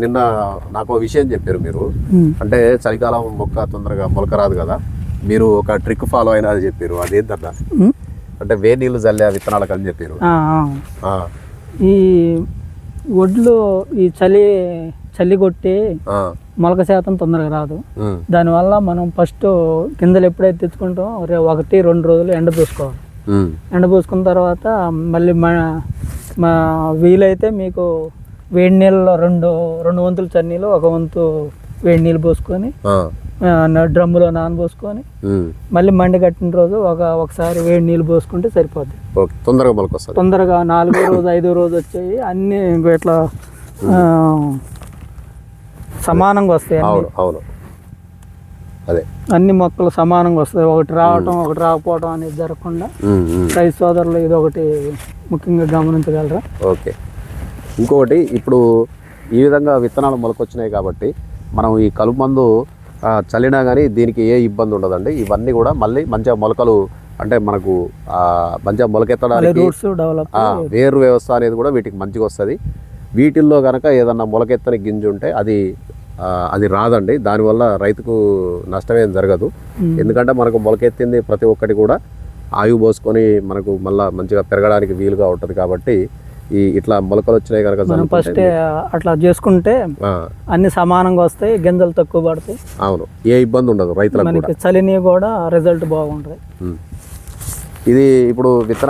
నిన్న నాకు ఒక విషయం చెప్పారు మీరు, అంటే చలికాలం మొక్క తొందరగా మొలక రాదు కదా, మీరు ఒక ట్రిక్ ఫాలో అయినా అది చెప్పారు. అదేంటన్నా అంటే వేడి నీళ్ళు చల్లే విత్తనాలకు అని చెప్పారు. ఈ ఒడ్లు ఈ చలి కొట్టి మొలక శాతం తొందరగా రాదు. దానివల్ల మనం ఫస్ట్ గింజలు ఎప్పుడైతే తెచ్చుకుంటాం 1-2 రోజులు ఎండ పోసుకోవాలి. ఎండ పోసుకున్న తర్వాత మళ్ళీ వీలైతే మీకు వేడి నీళ్ళలో రెండు వంతులు చన్నీళ్ళు 1 వంతు వేడి నీళ్ళు పోసుకొని డ్రమ్ములో నానబోసుకొని మళ్ళీ మండి కట్టిన రోజు ఒకసారి వేడి నీళ్ళు పోసుకుంటే సరిపోద్ది. తొందరగా మొలక వస్తుంది. తొందరగా 4వ రోజు 5వ రోజు వచ్చాయి. అన్ని ఇట్లా సమానంగా వస్తాయి. అవును, అదే అన్ని మొక్కలు సమానంగా వస్తాయి. ఒకటి రావటం ఒకటి రాకపోవడం అనేది జరగకుండా రైతు సోదరులు ఇది ఒకటి ముఖ్యంగా గమనించగలరా? ఓకే. ఇంకొకటి, ఇప్పుడు ఈ విధంగా విత్తనాలు మొలకొచ్చినాయి కాబట్టి మనం ఈ కలుపు మందు చల్లినా కానీ దీనికి ఏ ఇబ్బంది ఉండదండి. ఇవన్నీ కూడా మళ్ళీ మంచిగా మొలకలు, అంటే మనకు మంచిగా మొలకెత్తడానికి వేరు వ్యవస్థ అనేది కూడా వీటికి మంచిగా వస్తుంది. వీటిల్లో కనుక ఏదన్నా మొలకెత్తని గింజ ఉంటే అది రాదండి. దానివల్ల రైతుకు నష్టమేం జరగదు. ఎందుకంటే మనకు మొలకెత్తింది ప్రతి ఒక్కటి కూడా ఆయువు పోసుకొని మనకు మళ్ళీ మంచిగా పెరగడానికి వీలుగా ఉంటుంది. కాబట్టి ఇట్లా మొలకలు వచ్చినాయి కనుక ఫస్ట్ అట్లా చేసుకుంటే అన్ని సమానంగా వస్తాయి, గింజలు తక్కువ పడతాయి. అవును, ఏ ఇబ్బంది ఉండదు రైతులకు. చలిని కూడా రిజల్ట్ బాగుంటుంది. ఇది ఇప్పుడు విత్తనాలు